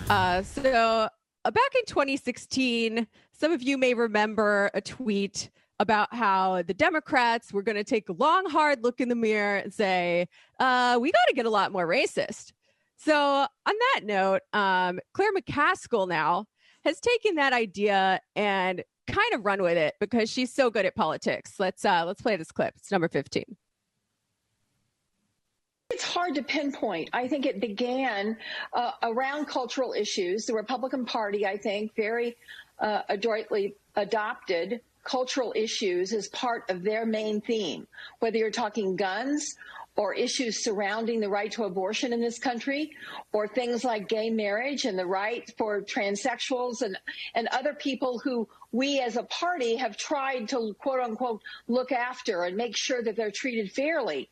Back in 2016, some of you may remember a tweet about how the Democrats were going to take a long, hard look in the mirror and say, we got to get a lot more racist. So on that note, Claire McCaskill now has taken that idea and kind of run with it because she's so good at politics. Let's play this clip. It's number 15. It's hard to pinpoint. I think it began around cultural issues. The Republican Party, I think, very adroitly adopted cultural issues as part of their main theme, whether you're talking guns or issues surrounding the right to abortion in this country, or things like gay marriage and the right for transsexuals and other people who we as a party have tried to, quote unquote, look after and make sure that they're treated fairly.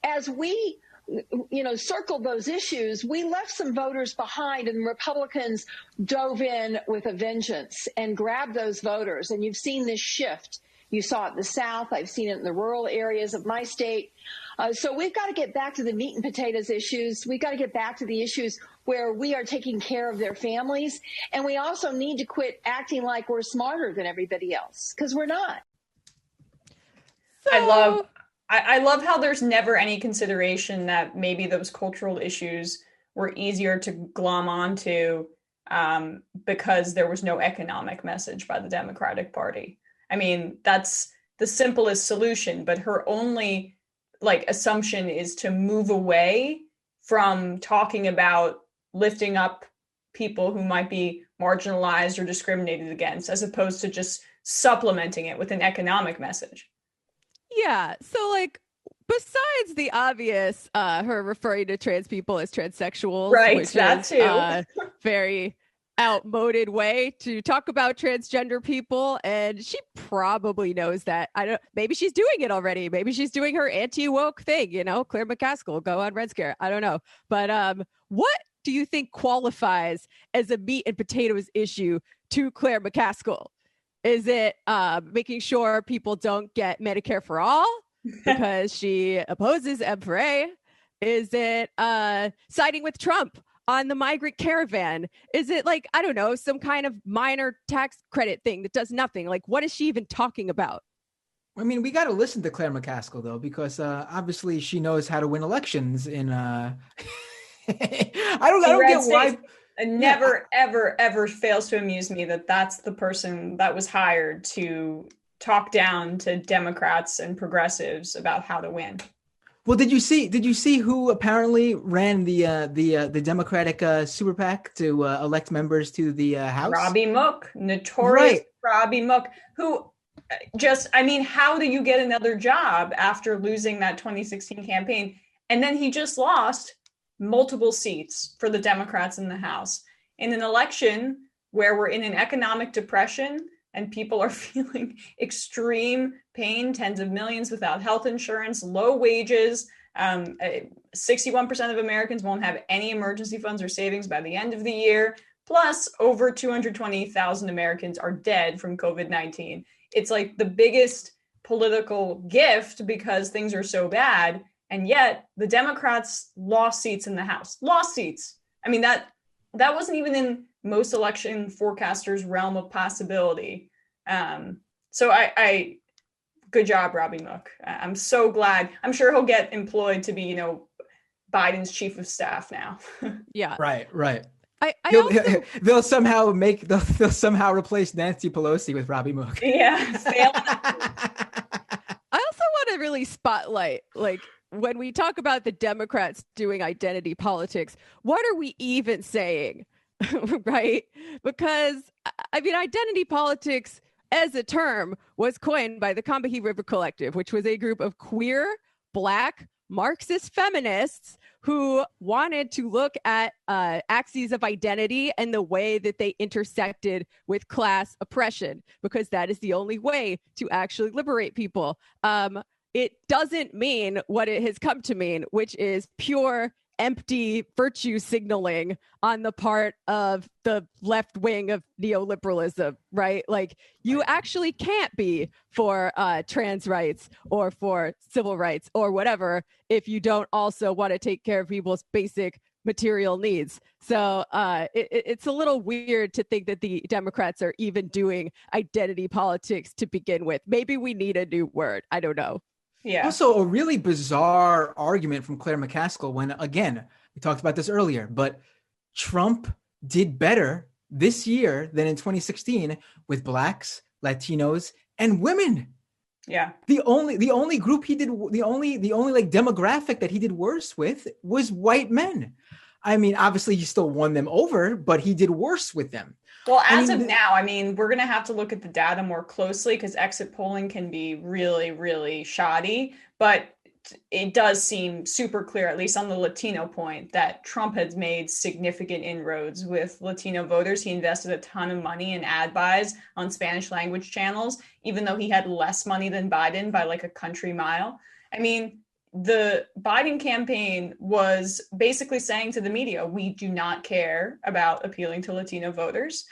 As we circled those issues, we left some voters behind, and Republicans dove in with a vengeance and grabbed those voters. And you've seen this shift. You saw it in the South. I've seen it in the rural areas of my state. So we've got to get back to the meat and potatoes issues. We've got to get back to the issues where we are taking care of their families. And we also need to quit acting like we're smarter than everybody else, because we're not. I love how there's never any consideration that maybe those cultural issues were easier to glom onto because there was no economic message by the Democratic Party. I mean, that's the simplest solution, but her only assumption is to move away from talking about lifting up people who might be marginalized or discriminated against, as opposed to just supplementing it with an economic message. Yeah. So besides the obvious, her referring to trans people as transsexuals, right? Which that is too. Very outmoded way to talk about transgender people, and she probably knows that. Maybe she's doing it already. Maybe she's doing her anti-woke thing. Claire McCaskill, go on Red Scare. I don't know, but what do you think qualifies as a meat and potatoes issue to Claire McCaskill? Is it making sure people don't get Medicare for all because she opposes M4A? Is it siding with Trump on the migrant caravan? Is it I don't know, some kind of minor tax credit thing that does nothing? What is she even talking about? I mean, we got to listen to Claire McCaskill, though, because obviously she knows how to win elections in I don't get why. It never, ever fails to amuse me that that's the person that was hired to talk down to Democrats and progressives about how to win. Well, did you see who apparently ran the Democratic super PAC to elect members to the House? Robbie Mook, notorious right. Robbie Mook, who how do you get another job after losing that 2016 campaign? And then he just lost multiple seats for the Democrats in the House in an election where we're in an economic depression and people are feeling extreme pain, tens of millions without health insurance, low wages. 61% of Americans won't have any emergency funds or savings by the end of the year. Plus, over 220,000 Americans are dead from COVID-19. It's the biggest political gift because things are so bad. And yet the Democrats lost seats in the House. Lost seats. I mean, that wasn't even in most election forecasters' realm of possibility. So I good job, Robbie Mook. I'm so glad. I'm sure he'll get employed to be, Biden's chief of staff now. Yeah. Right. They'll somehow replace Nancy Pelosi with Robbie Mook. Yeah. I also want to really spotlight, when we talk about the Democrats doing identity politics, what are we even saying? Right? Because, identity politics as a term was coined by the Combahee River Collective, which was a group of queer, Black, Marxist feminists who wanted to look at axes of identity and the way that they intersected with class oppression, because that is the only way to actually liberate people. It doesn't mean what it has come to mean, which is pure, empty virtue signaling on the part of the left wing of neoliberalism, right? You actually can't be for trans rights or for civil rights or whatever if you don't also want to take care of people's basic material needs. So it's a little weird to think that the Democrats are even doing identity politics to begin with. Maybe we need a new word. I don't know. Yeah. Also, a really bizarre argument from Claire McCaskill when, again, we talked about this earlier, but Trump did better this year than in 2016 with Blacks, Latinos, and women. Yeah. The only group he did, the only like demographic that he did worse with was white men. I mean, obviously he still won them over, but he did worse with them. Well, as of now, I mean, we're going to have to look at the data more closely because exit polling can be really, really shoddy. But it does seem super clear, at least on the Latino point, that Trump has made significant inroads with Latino voters. He invested a ton of money in ad buys on Spanish language channels, even though he had less money than Biden by like a country mile. I mean, the Biden campaign was basically saying to the media, we do not care about appealing to Latino voters.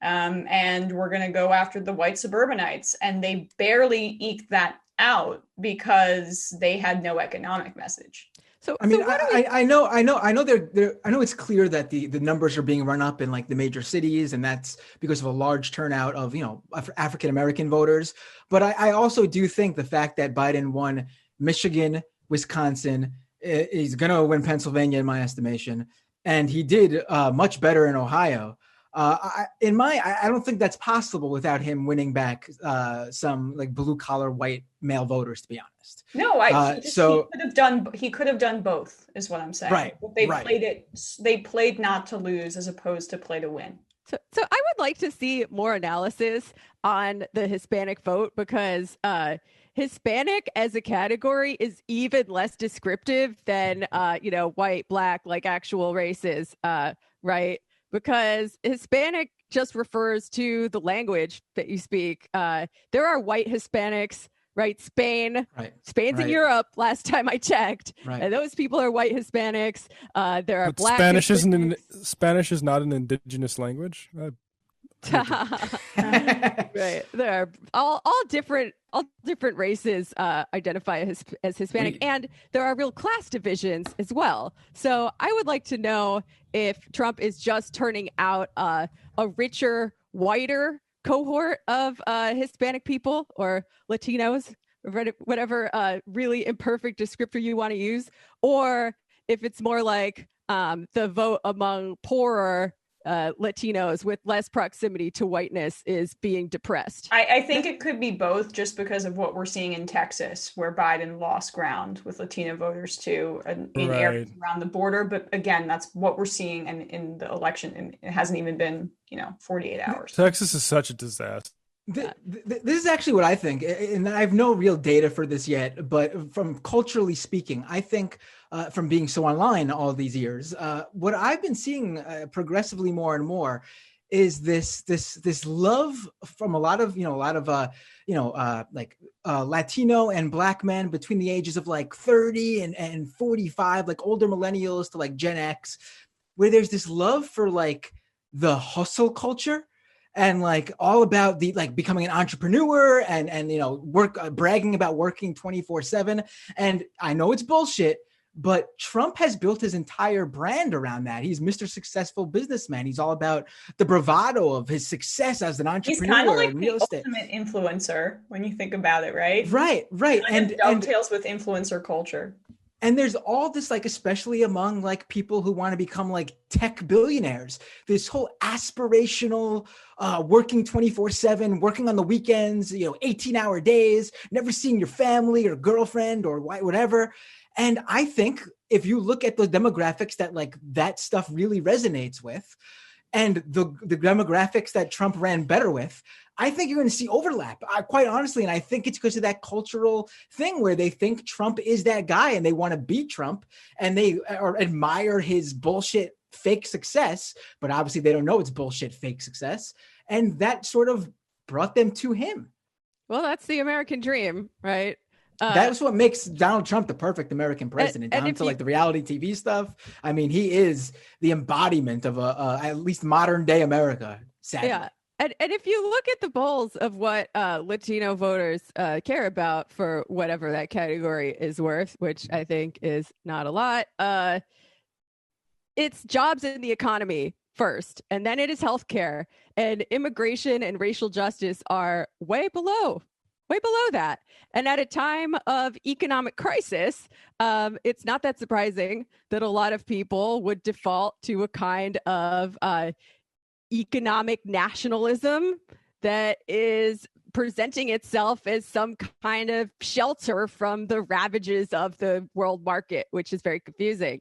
And we're going to go after the white suburbanites. And they barely eked that out because they had no economic message. So I mean, I know it's clear that the numbers are being run up in like the major cities, and that's because of a large turnout of, African American voters. But I also do think the fact that Biden won Michigan, Wisconsin, he's going to win Pennsylvania in my estimation, and he did much better in Ohio. I don't think that's possible without him winning back some like blue collar white male voters, to be honest. No, he could have done both, is what I'm saying. Right. They played not to lose as opposed to play to win. So I would like to see more analysis on the Hispanic vote, because Hispanic as a category is even less descriptive than white, black, like actual races, right? Because Hispanic just refers to the language that you speak. There are white Hispanics, right? Spain's in Europe last time I checked. Right. And those people are white Hispanics. There are black Spanish is not an indigenous language. Right. There are all different races identify as Hispanic, and there are real class divisions as well. So I would like to know if Trump is just turning out a richer, whiter cohort of Hispanic people or Latinos, whatever really imperfect descriptor you want to use, or if it's more like the vote among poorer Latinos with less proximity to whiteness is being depressed. I think it could be both, just because of what we're seeing in Texas, where Biden lost ground with Latino voters too in areas around the border. But again, that's what we're seeing in the election, and it hasn't even been 48 hours. Texas is such a disaster. This is actually what I think, and I have no real data for this yet, but from culturally speaking, I think from being so online all these years, what I've been seeing progressively more and more is this love from a lot of Latino and Black men between the ages of like 30 and 45, like older millennials to like Gen X, where there's this love for like the hustle culture. And like all about the like becoming an entrepreneur and bragging about working 24/7. And I know it's bullshit, but Trump has built his entire brand around that. He's Mr. Successful Businessman. He's all about the bravado of his success as an entrepreneur. He's kind of like in real the estate. Ultimate influencer when you think about it, right? Right. And dovetails with influencer culture. And there's all this, like, especially among like people who want to become like tech billionaires, this whole aspirational working 24/7, working on the weekends, 18-hour days, never seeing your family or girlfriend or whatever. And I think if you look at the demographics that like that stuff really resonates with, and the demographics that Trump ran better with, I think you're going to see overlap, quite honestly. And I think it's because of that cultural thing where they think Trump is that guy and they want to beat Trump and they admire his bullshit fake success, but obviously they don't know it's bullshit fake success. And that sort of brought them to him. Well, that's the American dream, right? That's what makes Donald Trump the perfect American president, down to like the reality TV stuff. I mean, he is the embodiment of at least modern day America, sadly. Yeah. And if you look at the polls of what Latino voters care about for whatever that category is worth, which I think is not a lot, it's jobs in the economy first, and then it is healthcare, and immigration and racial justice are way below that. And at a time of economic crisis, it's not that surprising that a lot of people would default to a kind of economic nationalism that is presenting itself as some kind of shelter from the ravages of the world market, which is very confusing.